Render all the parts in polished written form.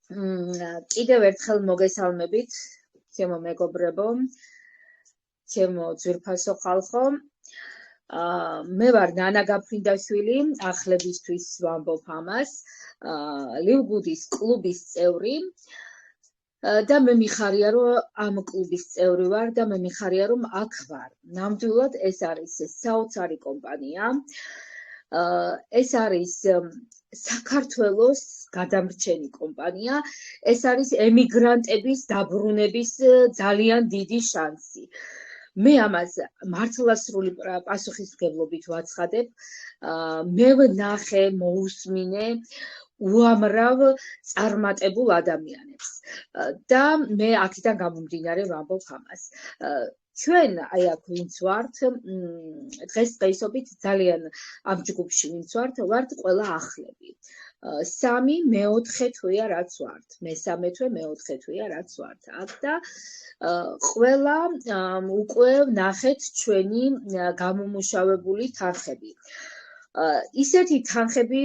კიდევ ერთხელ მოგესალმებით, ჩემო მეგობრებო, ჩემო ძვირფასო ხალხო. მე ვარ ნანა გაფრინდაშვილი, ახლებისთვის ვამბობ ამას, ლივგუდის კლუბის წევრი და მე მიხარია, რომ ამ კლუბის წევრი ვარ და მე მიხარია, რომ აქ ვარ. ნამდვილად ეს არის საოცარი კომპანია. ეს არის საქართველოს გადამრჩენი კომპანია, ეს არის ემიგრანტების დაბრუნების ძალიან დიდი შანსი. მე ამას მართლასრული პასუხისმგებლობით ვაცხადებ. მე ვნახე, მოусმინე უამრავ წარმატებულ ადამიანებს და მე აქედან გამომდინარე ვამბობ ამას. ჩვენ აი აქ ვინც ვართ, დღესდღეობით ძალიან ამ ჯგუფში ვინც ვართ ყველა ახლები. 3 მე-4 თვეა რაც ვართ, მე-3 თვე, მე-4 თვეა რაც ვართ აქ და ყველა უკვე ვნახეთ ჩვენი გამომუშავებული თანხები. ისეთი თანხები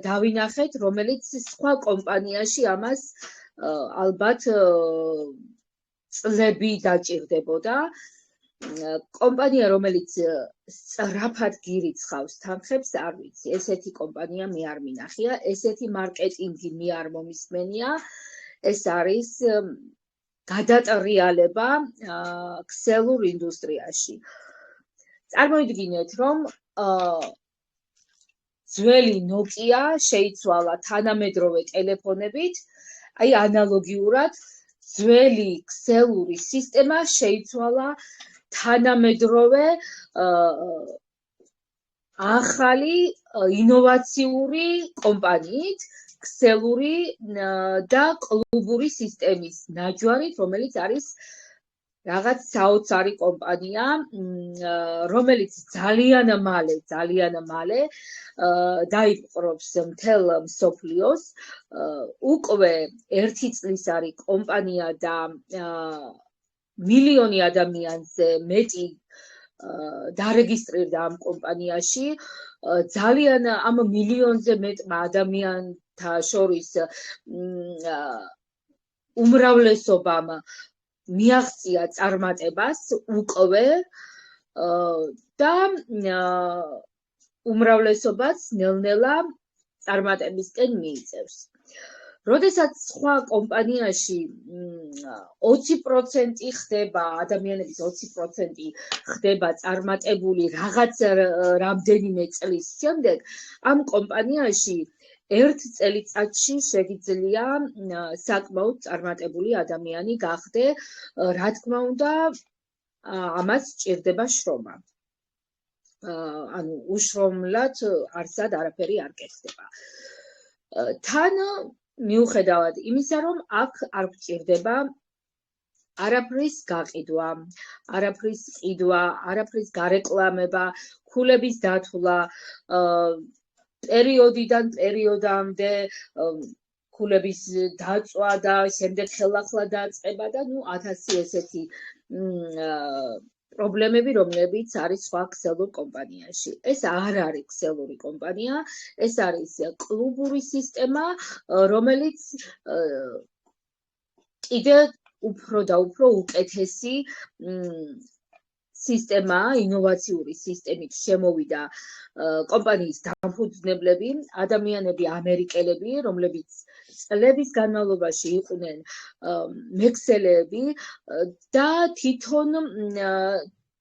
დავინახეთ, რომელიც სხვა კომპანიაში ამას ალბათ წლები დაჭირდებოდა. კომპანია, რომელიც სწრაფად გირიცხავს თანხებს, არ ვიცი, ესეთი კომპანია მე არ მინახია, ესეთი მარკეტინგი მე არ მომისმენია. ეს არის გადატრიალება ქსელურ ინდუსტრიაში. წარმოიდგინეთ, რომ ძველი Nokia შეიცვალა თანამედროვე ტელეფონებით, აი ანალოგიურად ძველი ქსელური სისტემა შეიცვალა თანამედროვე ახალი ინოვაციური კომპანიით, ქსელური და კლუბური სისტემის ნაჯვარით, რომელიც არის რაღაც საოცარი კომპანია, რომელიც ძალიან მალე დაიპყრობს მთელ მსოფლიოს. უკვე 1 წლის არის კომპანია და მილიონი ადამიანზე მეტი დარეგისტრირდა ამ კომპანიაში. ძალიან ამ მილიონზე მეტმა ადამიანთა შორის უმრავლესობამ მიაღწია წარმატებას უკვე და უმრავლესობაც ნელ-ნელა წარმატებისკენ მიიწევს. როდესაც სხვა კომპანიაში 20% ხდება, ადამიანების 20% ხდება წარმატებული რაღაც რამდენიმე წლის შემდეგ, ამ კომპანიაში 1 წელიწადში შეგიძლია საკმაოდ წარმატებული ადამიანი გახდე, რა თქმა უნდა, ამას სჭირდება შრომა. ანუ უშრომლად არსად არაფერი არ კეთდება. თან მიუხედავად იმისა, რომ აქ არ გჭირდება არაფრის გაყიდვა, არაფრის ყიდვა, არაფრის გარეკლამება, ქულების დათვლა, პერიოდიდან პერიოდამდე ქულების დაწვა და შემდეგ ხელახლა დაწყება და 1000 ესეთი პრობლემები, რომლებიც არის სხვა ქსელურ კომპანიაში. ეს არ არის ქსელური კომპანია, ეს არის კლუბური სისტემა, რომელიც კიდე უფრო და უფრო უკეთესი სისტემა, ინოვაციური სისტემით შემოვიდა კომპანიის დამფუძნებლები, ადამიანები ამერიკელები, რომლებიც წლების განმავლობაში იყვნენ მექსელები და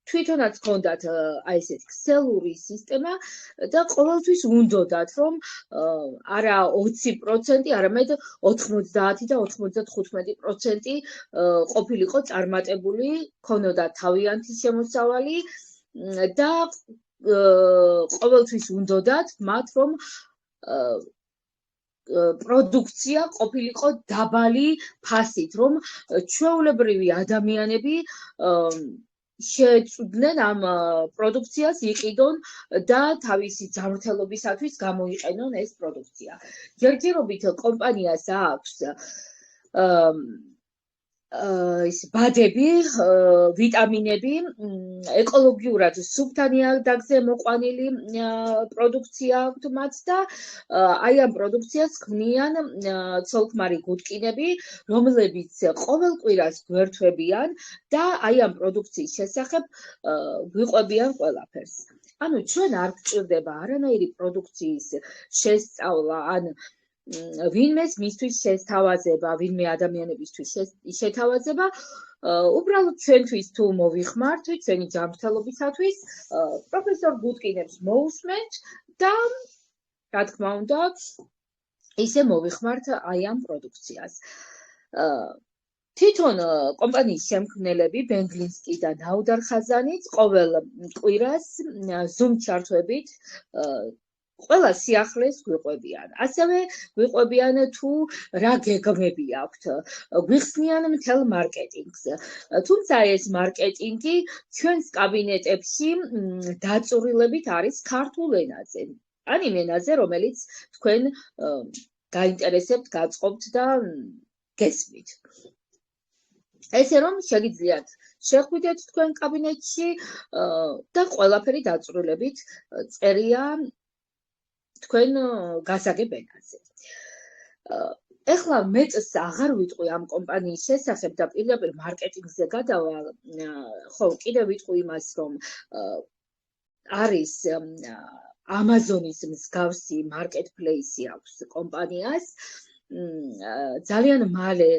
თვითონაც ჰქონდათ აი ესეთი ქსელური სისტემა და ყოველთვის უნდოდათ, რომ არა 20%, არამედ 90 და 95% ყოფილიყო წარმატებული, ქონოდა თავიანთი შემოსავალი და ყოველთვის უნდოდათ მათ, რომ პროდუქცია ყოფილიყო დაბალი ფასით, რომ ჩვეულებრივი ადამიანები შეეწუდნენ ამ პროდუქციას, იყიდონ და თავისი ჯანმრთელობისათვის გამოიყენონ ეს პროდუქცია. ჯერჯერობით კომპანიას აქვს ის ბადები, ვიტამინები, ეკოლოგიურად სუფთა ნიადაგზე მოყვანილი პროდუქცია აქვთ მათ და აი ამ პროდუქციას ქმნიან ცოლქმარი გუდკინები, რომლებიც ყოველ კვირას გვერდთვებიან და აი ამ პროდუქციის შესახებ გვიყვებიან ყველაფერს. ანუ ჩვენ არ გჭირდება არანაირი პროდუქციის შესწავლა ან ვინმეს მისთვის შესთავაზება, ვინმე ადამიანებისთვის შეთავაზება, უბრალოდ ჩვენთვის თუ მოვიხმართ, ჩვენი ჯანმრთელობისათვის, პროფესორ გუდკინებს მოусმენთ და რა თქმა უნდა, ისე მოვიხმართ აი ამ პროდუქციას. თვითონ კომპანიის შემქმნელები ბენგლინსკი და ნაუდარ ხაზანიც ყოველ კვირას Zoom ჩართვებით ყველა სიახლეს გვიყვებიან. ასევე გვიყვებიან თუ რა გეგმები აქვთ. გვიხსნიან მთელ მარკეტინგს. თუმცა ეს მარკეტინგი ჩვენს კაბინეტებში დაწვრილებით არის ქართულ ენაზე. ან იმ ენაზე, რომელიც თქვენ გაინტერესებთ, გაწყობთ და გესმით. ესე რომ შეგიძლიათ შეხვიდეთ თქვენ კაბინეტში და ყველაფერი დაწვრილებით წერია თქვენ გასაგებ ენაზე. ეხლა მეწს აღარ ვიტყვი ამ კომპანიის შესახებ და პირდაპირ მარკეტინგზე გადავალ, ხო, კიდევ ვიტყვი იმას, რომ არის Amazon-ის მსგავსი marketplace-ი აქვს კომპანიას. ძალიან მალე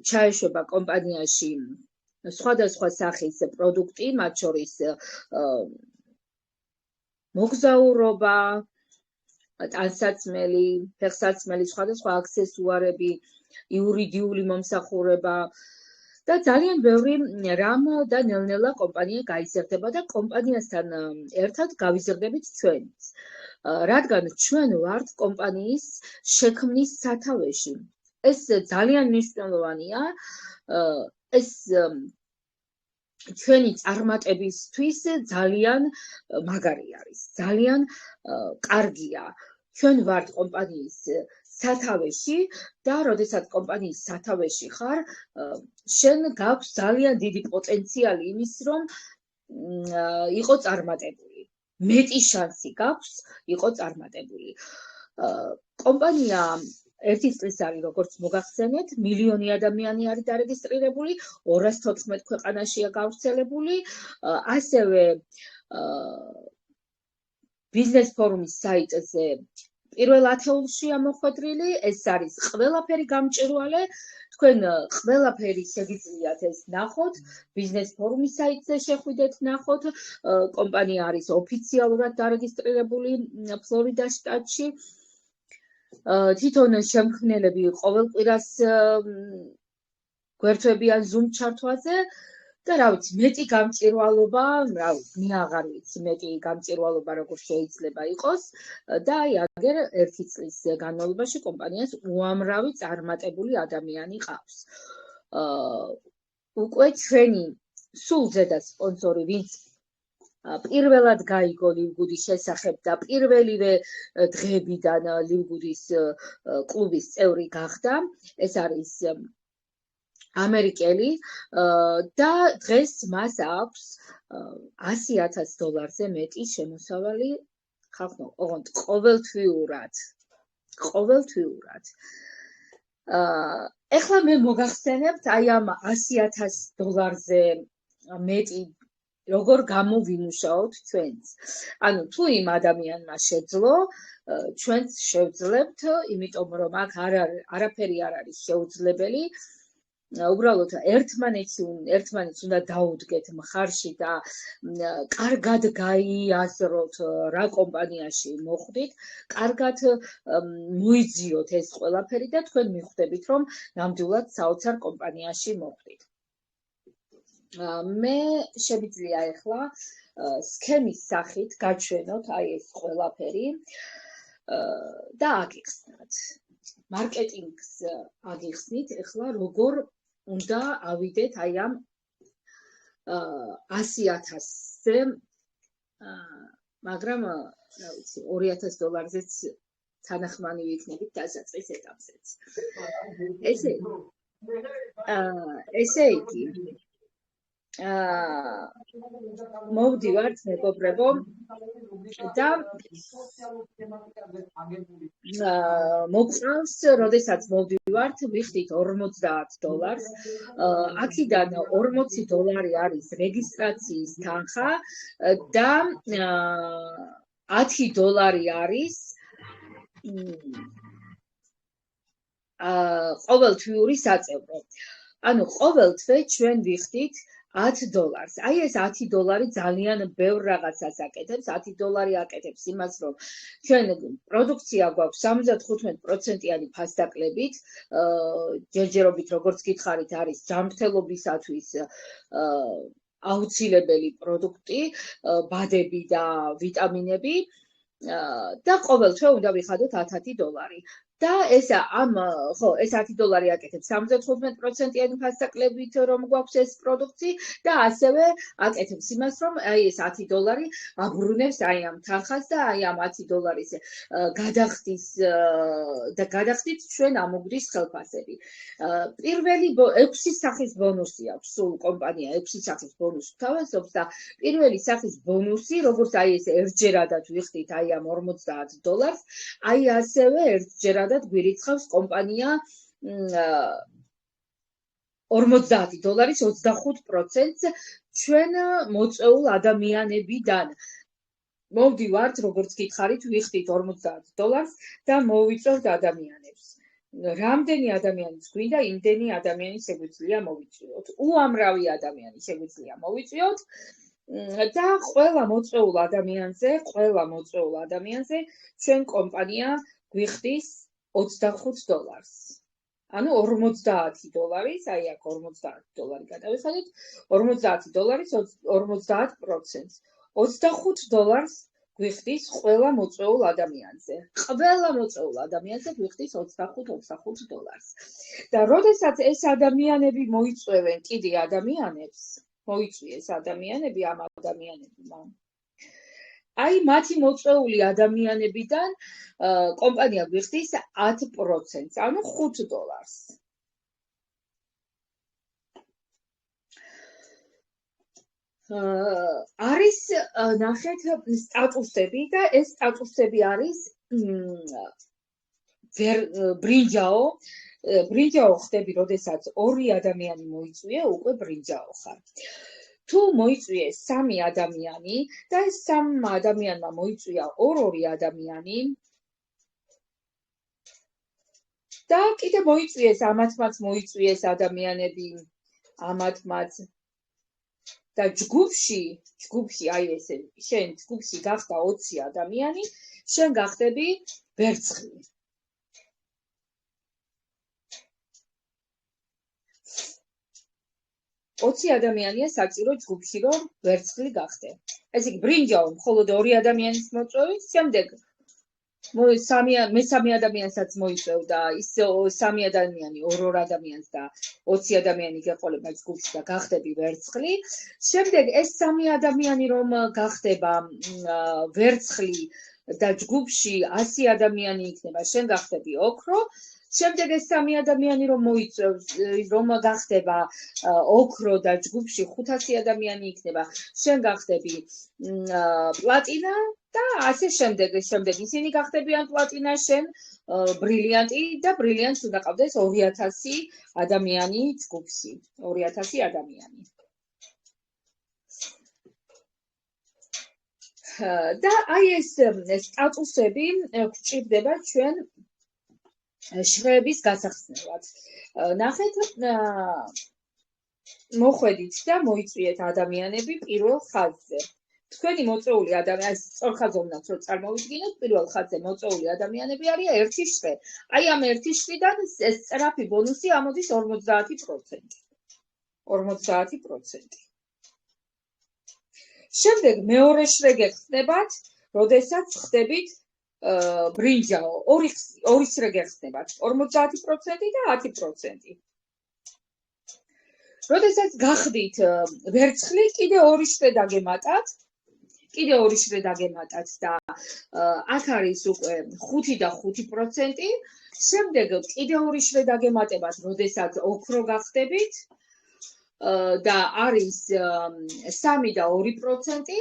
ჩაეშვება კომპანიაში სხვადასხვა სახის პროდუქტი, მათ შორის მოგზაურობა, ტანსაცმელი, ფეხსაცმელი, სხვადასხვა აქსესუარები, იურიდიული მომსახურება და ძალიან ბევრი რამ და ნელ-ნელა კომპანია გაიზრდება და კომპანიასთან ერთად გავიზრდებით ჩვენიც. რადგან ჩვენ ვართ კომპანიის შექმნის სათავეში. ეს ძალიან მნიშვნელოვანია. ეს ჩვენი წარმატებისთვის ძალიან მაგარი არის, ძალიან კარგია. ჩვენ ვართ კომპანიის სათავეში და როდესაც კომპანიის სათავეში ხარ, შენ გაქვს ძალიან დიდი პოტენციალი იმის, რომ იყო წარმატებული. მეტი შანსი გაქვს იყო წარმატებული. კომპანია ერთი წლის არის, როგორც მოგახსენეთ, მილიონი ადამიანი არის დარეგისტრირებული, 214 ქვეყანაშია გავრცელებული, ასევე ბიზნეს ფორუმის საიტზე პირველ ათეულშია მოხვედრილი, ეს არის ყველაფერი გამჭვირვალე, თქვენ ყველაფერი შეგიძლიათ ეს ნახოთ, ბიზნეს ფორუმის საიტზე შეხვიდეთ, ნახოთ, კომპანია არის ოფიციალურად დარეგისტრირებული ფლორიდა შტატში. თვითონ შემქმნელები ყოველ კვირას გვერდთვებიან Zoom ჩართვაზე და რა ვიცი, მეტი გამჭვირვალობა, რა ვიცი, მე აღარ ვიცი მეტი გამჭვირვალობა როგორ შეიძლება იყოს და აი აგერ ერთი წლის განმავლობაში კომპანიას უამრავი წარმატებული ადამიანი ყავს. უკვე ჩვენი სულ ზედა სპონსორი, ვინც პირველად გაიგო ლივგუდის შესახებ და პირველივე დღეებიდან ლივგუდის კლუბის წევრი გახდა, ეს არის ამერიკელი და დღეს მას აქვს $100,000-ზე მეტი შემოსავალი ხალხო, ოღონდ ყოველთვიურად. ეხლა მე მოგახსენებთ აი ამ $100,000-ზე მეტი როგორ გამოვიმუშაოთ ჩვენც. ანუ თუ იმ ადამიანმა შეძლო, ჩვენც შევძლებთ, იმიტომ რომ აქ არაფერი არ არის შეუძლებელი. უბრალოდ ერთმანეთს უნდა დაუდგეთ მხარში და კარგად გაიაზროთ რა კომპანიაში მოხვდით, კარგად მოიძიოთ ეს ყველაფერი და თქვენ მიხვდებით, რომ ნამდვილად საოცარ კომპანიაში მოხვდით. მე შემიძლია ახლა სქემის სახით გაჩვენოთ აი ეს ყველაფერი და აგიხსნათ. მარკეტინგს აგიხსნით, ახლა როგორ უნდა ავიდეთ აი ამ $100,000-ზე, მაგრამ რა ვიცი, $2,000-ზეც თანახმანი ვიქნებით დასაწყის ეტაპზეც. ესე ესე იგი, მოვდივართ მეგობრებო და მოყავს, როდესაც მოვდივართ, ვიხდით $40. აქედან $40 არის რეგისტრაციის თანხა და $10 არის ყოველთვიური საწევრო. ანუ ყოველ თვე ჩვენ ვიხდით $10. აი ეს $10 ძალიან ბევრ რაღაცას აკეთებს. $10 აკეთებს იმას, რომ ჩვენ პროდუქცია გვაქვს 75%-იანი ფასდაკლებით, ჯერჯერობით როგორც გითხარით, არის ჯანმრთელობისათვის აუცილებელი პროდუქტი, ბადები და ვიტამინები და ყოველ თვე უნდა ვიხადოთ $10. და ეს $10 აკეთებს 75%-იანი ფასდაკლებით, რომ გვაქვს ეს პროდუქტი და ასევე აკეთებს იმას, რომ აი ეს $10 აბრუნებს აი ამ თანხას და აი ამ $10 გადახდით ჩვენ ამოგვდის ხელფასები. პირველი 6 სახის ბონუსი აქვს, სულ კომპანია 6 სახის ბონუსს თავაზობს და პირველი სახის ბონუსი, როგორც აი ეს ერთჯერადად ვიხდით აი ამ $40, აი ასევე ერთჯერადად გვირიცხავს კომპანია $50 25% ჩვენ მოწვეულ ადამიანებიდან. მოვდივართ, როგორც გითხარით, ვიხდით $50 და მოვიწევთ ადამიანებს. რამდენი ადამიანის გვინდა, იმდენი ადამიანი შეგვიძლია მოვიწვიოთ. უამრავი ადამიანი შეგვიძლია მოვიწვიოთ და ყველა მოწვეულ ადამიანზე ჩვენ კომპანია გვიხდის $25. ანუ $50, აი აქ $50 გადავიხადეთ, $50 50%. $25 გვიხდის ყველა მოწვეულ ადამიანზე. ყველა მოწვეულ ადამიანზე გვიხდის $25. და როდესაც ეს ადამიანები მოიწვევენ კიდე ადამიანებს, მოიწვიეს ადამიანები ამ ადამიანებმა. აი მათი მოწვეული ადამიანებიდან კომპანია გვიხდის 10%, ანუ $5. არის ნახეთ სტატუსები და ეს სტატუსები არის ბრინჯაო ხდები, როდესაც 2 ადამიანი მოიწვია, უკვე ბრინჯაო ხარ. თუ მოიწვიე 3 ადამიანი და ეს 3 ადამიანმა მოიწვია 2 ადამიანი და კიდე მოიწვიეს ამათმაც მოიწვიეს ადამიანები, ამათმაც და ჯგუფში აი ესე შენ ჯგუფში გახდა 20 ადამიანი, შენ გახდები ვერცხლი. $20 ადამიანია საჭირო ჯგუფში, რომ ვერცხლი გახდე. ეს იგი ბრინჯაო მხოლოდ 2 ადამიანის მოწვევით, შემდეგ მესამე ადამიანსაც მოიწევ და ის 3 ადამიანი 2 ადამიანს და 20 ადამიანი გეყოლება ჯგუფში და გახდები ვერცხლი. შემდეგ ეს 3 ადამიანი რომ გახდება ვერცხლი და ჯგუფში 100 ადამიანი იქნება, შენ გახდები ოქრო. შემდეგ ეს 3 ადამიანი რომ მოიწევს, რომ გახდება ოქრო და ჯგუფში 500 ადამიანი იქნება, შენ გახდები პლატინა და ასე შემდეგ ისინი გახდებიან პლატინა, შენ ბრილიანტი და ბრილიანტს უნდა ყავდეს 2000 ადამიანი ჯგუფში, 2000 ადამიანი. და აი ეს სტატუსები გვჭირდება ჩვენ შრეების გასახსნელად. ნახეთ, მოხვედით და მოიწვიეთ ადამიანები პირველ ხაზზე. თქვენი მოწვეული ადამიანები, სწორხაზოვნად რო წარმოვიდგინოთ, პირველ ხაზზე მოწვეული ადამიანები არიან ერთი შრე. აი ამ ერთი შრიდან ეს სწრაფი ბონუსი ამოდის 50%. 50%. შემდეგ მეორე შრე გეხსნებათ, როდესაც ხდებით ბრინჯაო, ორი შრე გეხსნებათ, 50% და 10%. როდესაც გახდით ვერცხლი, კიდე 2 შრე დაგემატათ, და აქ არის უკვე 5 და 5%, შემდეგ კიდე ორი შრე დაგემატებათ, როდესაც ოქრო გახდებით და არის 3 და 2%,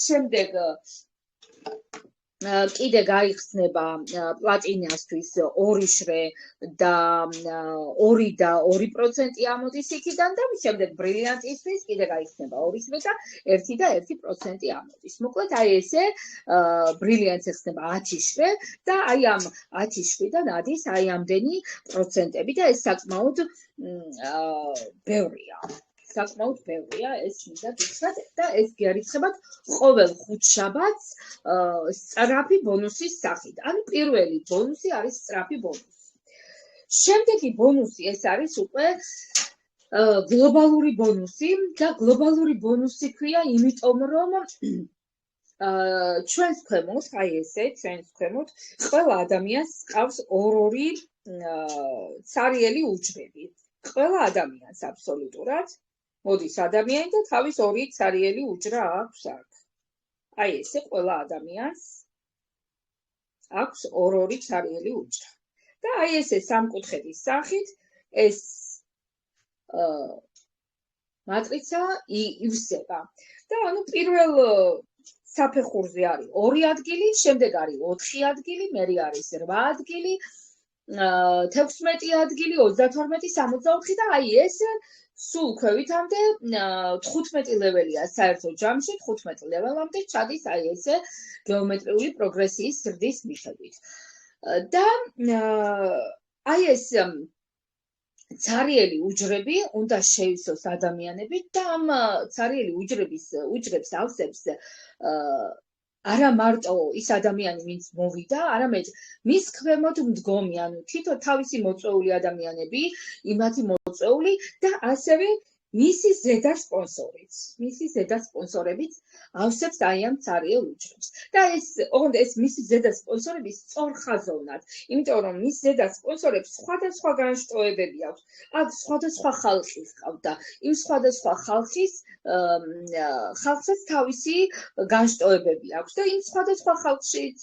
შემდეგ კიდე გაიხსნება პლატინასთვის 2 შრე და 2 და 2% ამოდის იქიდან და შემდეგ ბრილიანტისთვის კიდე გაიხსნება 2 შრე და 1 და 1% ამოდის. მოკლედ აი ესე ბრილიანტს ეხსნება 10 შრე და აი ამ 10 შრიდან ადის აი ამდენი პროცენტები და ეს საკმაოდ ბევრია. საკმაოდ ბევრია ეს მინდა გითხრათ და ეს გიარიცხებათ ყოველ ხუთშაბათს სწრაფი ბონუსის სახით. ანუ პირველი ბონუსი არის სწრაფი ბონუსი. შემდეგი ბონუსი ეს არის უკვე გლობალური ბონუსი და გლობალური ბონუსი ქვია, იმიტომ რომ ჩვენს ქვემოთ, აი ესე, ჩვენს ქვემოთ ყველა ადამიანს ყავს ორ-ორი ცარიელი უჯრები. ყველა ადამიანს აბსოლუტურად მოდის ადამიანი და თავის 2 ცარიელი უჯრა აქვს აქ. აი ესე ყველა ადამიანს აქვს ორ-ორი ცარიელი უჯრა. და აი ესე სამკუთხედის სახით ეს მატრიცა ივსება. და ანუ პირველ საფეხურზე არის 2 ადგილი, შემდეგ არის 4 ადგილი, მერე არის 8 ადგილი, 16 ადგილი, 32, 64 და აი ეს სულ ქვევითამდე 15 ლეველია საერთო ჯამში, 15 ლეველამდე ჩადის აი ესე გეომეტრიული პროგრესიის ზრდის მიხედვით. და აი ეს ცარიელი უჯრები უნდა შეივსოს ადამიანებით და ამ ცარიელი უჯრებს ავსებს არა მარტო ის ადამიანი, ვინც მოვიდა, არამედ მის ქვემოთ მდგომი, ანუ თითო თავისი მოწვეული ადამიანები, იმათი მოწვეული და ასევე მისი ზედა სპონსორიც. მისი ზედა სპონსორებიც ავსებს აი ამ ცარიელ უჯრებს. და ეს მისი ზედა სპონსორები სწორხაზოვნად, იმიტომ რომ მის ზედა სპონსორებს სხვადასხვა განშტოებები აქვს. აქ სხვადასხვა ხალხი ჰყავთ და იმ სხვადასხვა ხალხსაც თავისი განშტოებები აქვს და იმ სხვადასხვა ხალხშიც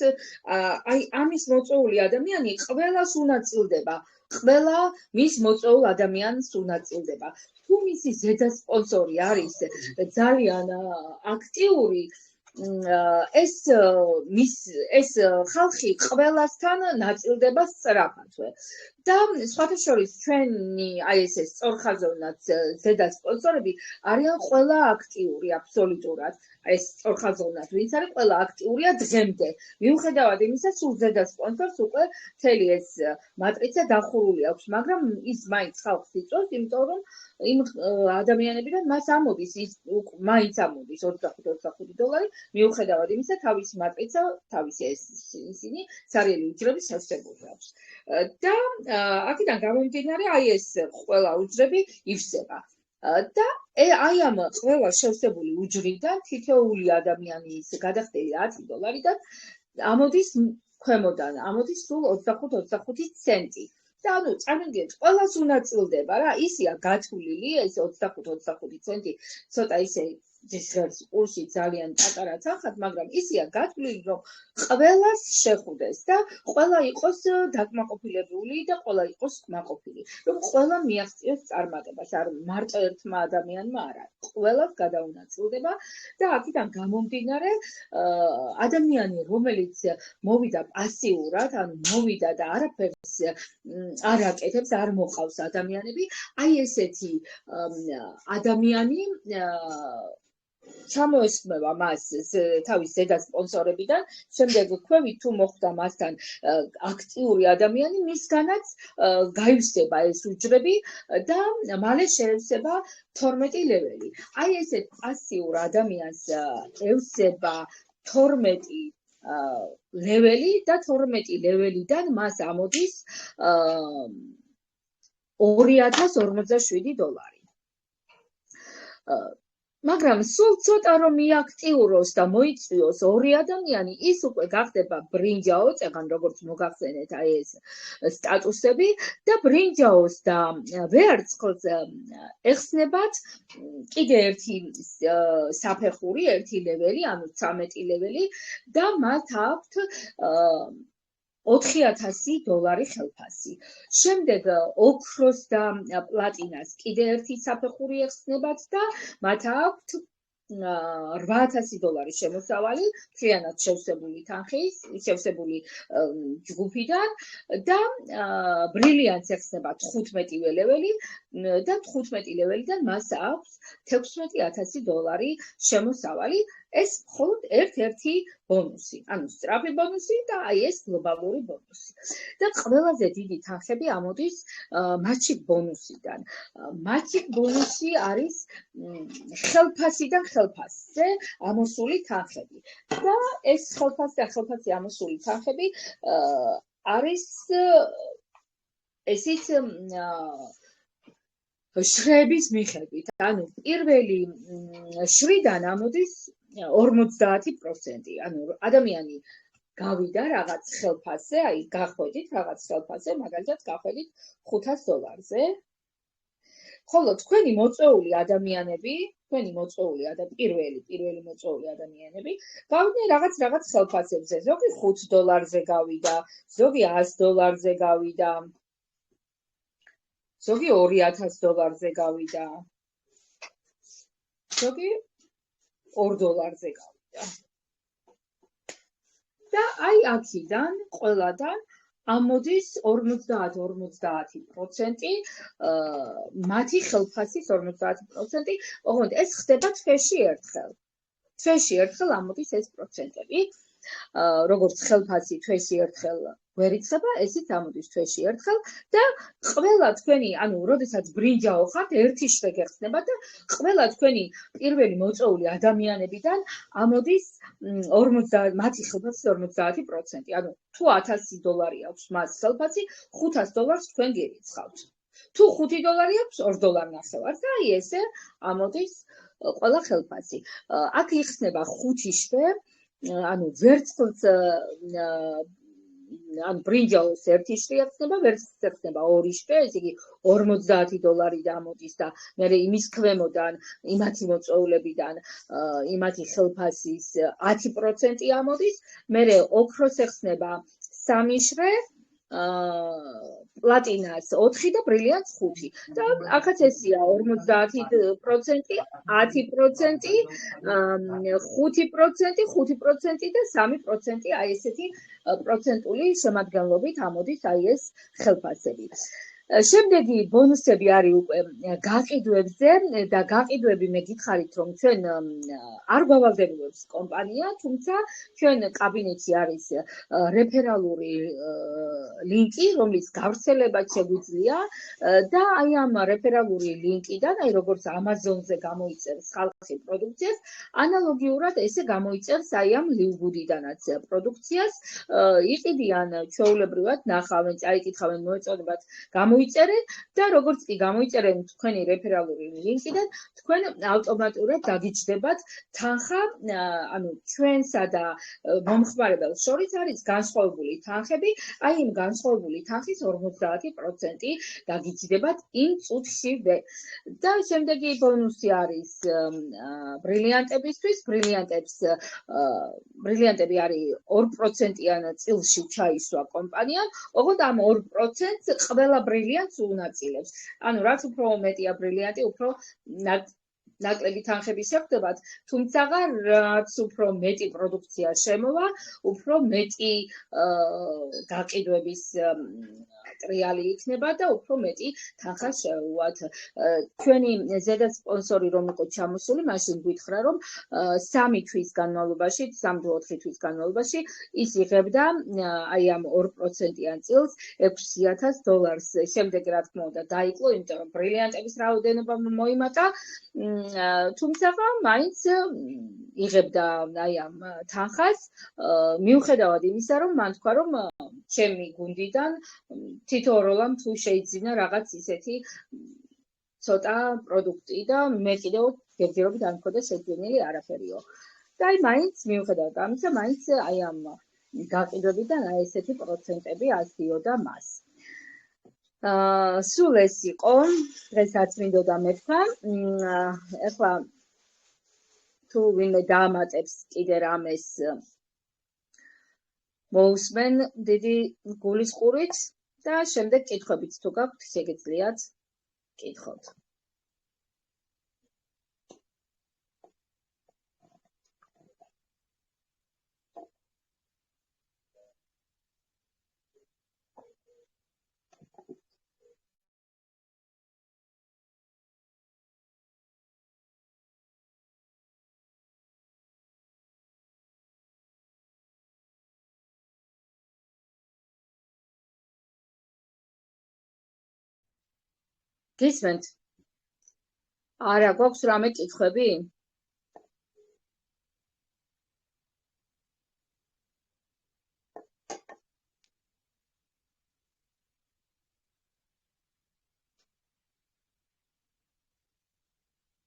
აი ამის მოწვეული ადამიანი ყველას უნაწილდება. ყველა მის მოწვეულ ადამიანს უნაწილდება. თუ მისი ზედა სპონსორი არის ძალიან აქტიური, ეს ხალხი ყველასთან ნაწილდება სწრაფად. და სხვათა შორის ჩვენი აი ესე სწორხაზოვნად ზედა სპონსორები არიან ყველა აქტიური აბსოლუტურად. ეს სწორხაზოვნად ვინც არის ყველა აქტიურია დღემდე. მიუხედავად იმისა, სულ ზედა სპონსორს უკვე მთელი ეს მატრიცა დახურული აქვს, მაგრამ ის მაინც ხალხს იწვევს, იმიტომ რომ იმ ადამიანებიდან მას ამოდის, მაინც ამოდის 25 დოლარი, მიუხედავად იმისა, თავისი მატრიცა, თავისი ისინი ცარიელი უჯრები შევსებული აქვს. და აქედან გამომდინარე, აი ეს ყველა უჯრები ივსება. და აი ამ ყველა შევსებული უჯრიდან თითოეული ადამიანის გადახდელი 10 დოლარიდან ამოდის ქვემოდან, ამოდის სულ 25 ცენტი. და ანუ წარმოგიდგენთ, ყველას უნაწილდება რა, ისია გათვლილი ეს 25 ცენტი, ცოტა ისე ძისღერს ყურში ძალიან პატარაც ახად, მაგრამ ისია გათვლილი, რომ ყველას შეხვდეს და ყველა იყოს დაკმაყოფილებული და ყველა იყოს კმაყოფილი, რომ ყველა მიაღწიოს წარმატებას, არ მარტო ერთმა ადამიანმა არა, ყველას გადაუნაწილდება და აქედან გამომდინარე ადამიანი, რომელიც მოვიდა პასიურად, ანუ მოვიდა და არაფერს არ აკეთებს, არ მოყავს ადამიანები, აი ესეთი ადამიანი ჩამოესხმება მას თავის ზედა სპონსორებიდან, შემდეგ ქვევით თუ მოხვდა მასთან აქტიური ადამიანი, მისგანაც გაივსება ეს უჯრები და მალე შეევსება 12 ლეველი. აი ესეთ პასიურ ადამიანს ევსება 12 ლეველი და 12 ლეველიდან მას ამოდის 2057 დოლარი. მაგრამ სულ ცოტა რომ მიაქტიუროს და მოიწვიოს 2 ადამიანი, ის უკვე გახდება ბრინჯაო, წეგან როგორც მოგახსენეთ აი ეს სტატუსები და ბრინჯაოს და ვერცხლს ეხსნებათ კიდე ერთი საფეხური, ერთი ლეველი, ანუ 13 ლეველი და მათ აქვთ $4,000 ხელფასი. შემდეგ ოქროს და პლატინას კიდე ერთი საფეხური ეხსნებათ და მათ აქვთ $8,000 შემოსავალი მთლიანად შევსებული თანხის, შევსებული ჯგუფიდან და ბრილიანტს ეხსნება 15 ლეველი და 15 ლეველიდან მას აქვს $16,000 შემოსავალი. ეს მხოლოდ ერთ-ერთი ბონუსი, ანუ სწრაფი ბონუსი და აი ეს გლობალური ბონუსი. და ყველაზე დიდი თანხები ამოდის მაჩიკ ბონუსიდან. მაჩიკ ბონუსი არის ხელფასიდან ხელფასზე ამოსული თანხები. და ეს ხელფასიდან ხელფასზე ამოსული თანხები არის ესიც შრეების მიხედვით. ანუ პირველი შრიდან ამოდის 50%. ანუ ადამიანი გავიდა რაღაც ხელფასზე, აი გახვედით რაღაც ხელფასზე, მაგალითად გახვედით $500-ზე. ხოლო თქვენი მოწვეული ადამიანები, პირველი მოწვეული ადამიანები გავიდნენ რაღაც ხელფასებზე. ზოგი $5-ზე გავიდა, ზოგი $100-ზე გავიდა, ზოგი $2,000-ზე გავიდა, ზოგი $2-ზე გავიდა. და აი აქიდან ყველადან ამოდის 50% მათი ხელფასის 50%, ოღონდ ეს ხდება თვეში ერთხელ. თვეში ერთხელ ამოდის ეს პროცენტები. როგორც ხელფასი თვეში ერთხელ ვერ იწყება, ესეც ამოდის თვეში ერთხელ და ყველა თქვენი, ანუ როდესაც ბრინჯაო ხართ, ერთი შრე გეხსნება და ყველა თქვენი პირველი მოწვეული ადამიანებიდან ამოდის მათი ხელფასის 50%. ანუ თუ $1,000 აქვს მას ხელფასი, $500 თქვენ გერიცხავთ. თუ $5 აქვს, $2.50 და აი ესე ამოდის ყველა ხელფასი. აქ იხსნება 5 შრე, ანუ ვერცხლს ანუ ბრინჯაოს ერთი შრე ეხსნება, ვერცხლს ეხსნება 2 შრე, ესე იგი $50 ამოდის და მერე იმის ქვემოდან, იმათი მოწვეულებიდან, იმათი ხელფასის 10% ამოდის, მერე ოქროს ეხსნება 3 შრე, პლატინას 4 და ბრილიანტს 5. და აქაც ესია 50%, 10%, 5% და 3%, აი ესეთი პროცენტული შემადგენლობით ამოდის აი ეს ხელფასები. შემდეგი ბონუსები არის უკვე გაყიდვებზე და გაყიდვები მე გითხარით რომ ჩვენ არ გავალდებულებს კომპანია, თუმცა ჩვენ კაბინეტში არის რეფერალური ლინკი, რომლის გავრცელება შეგვიძლია და აი ამ რეფერალური ლინკიდან, აი როგორც Amazon-ზე გამოიწერს ხალხი პროდუქციას, ანალოგიურად ესე გამოიწერს აი ამ Livewood-იდანაც პროდუქციას, იყიდიან ჩვეულებრივად, ნახავენ, წაიკითხავენ მოეწოდებათ გამოიწერენ და როგორც კი გამოიწერენ თქვენი რეფერალური ლინკიდან, თქვენ ავტომატურად დაგიჯდებათ თანხა, ანუ ჩვენსა და მომხმარებელს შორის არის განსხვავებული თანხები, აი იმ განსხვავებული თანხის 50% დაგიჯდებათ იმ წუთშივე. და შემდეგი ბონუსი არის ბრილიანტებისთვის, ბრილიანტები არის 2%-იან წილში ჩაისვა კომპანიამ, ოღონდ ამ 2%-ს ყველა ბრილიანტს უნაწილებს. ანუ რაც უფრო მეტია ბრილიანტი, უფრო ნაკლები თანხები შეხვდებათ, თუმცა რაც უფრო მეტი პროდუქცია შემოვა, უფრო მეტი გაყიდვების ტრიალი იქნება და უფრო მეტი თანხა შევუვათ. ჩვენი ზედა სპონსორი რომ იყო ჩამოსული, მაშინ გითხრა რომ 3 თვის განმავლობაში, 3-4 თვის განმავლობაში ის იღებდა აი ამ 2%-იან წილს $6,000. შემდეგ რა თქმა უნდა დაიკლო, იმიტომ რომ ბრილიანტების რაოდენობა მოიმატა, თუმცა მაინც იღებდა აი ამ თანხას, მიუხედავად იმისა, რომ მან თქვა რომ ჩემი გუნდიდან თითო როლამ თუ შეიძინა რაღაც ისეთი ცოტა პროდუქტი და მე კიდევ გეგმებით არ მქონდა შეძენილი არაფერიო. და აი მაინც მიუხედავად ამისა, მაინც აი ამ გაყიდვებიდან აი ესეთი პროცენტები ასდიოდა მას. სულ ეს იყო, დღესაც მინდოდა მეთქვა. ეხლა თუ ვინმე დაამატებს კიდე რამეს მოусმენ დიდი გულისყურით და შემდეგ კითხვებიც თუ გაქვთ, შეგეძლიათ კითხოთ. გისმენთ? არა, გვაქვს რამე კითხვები?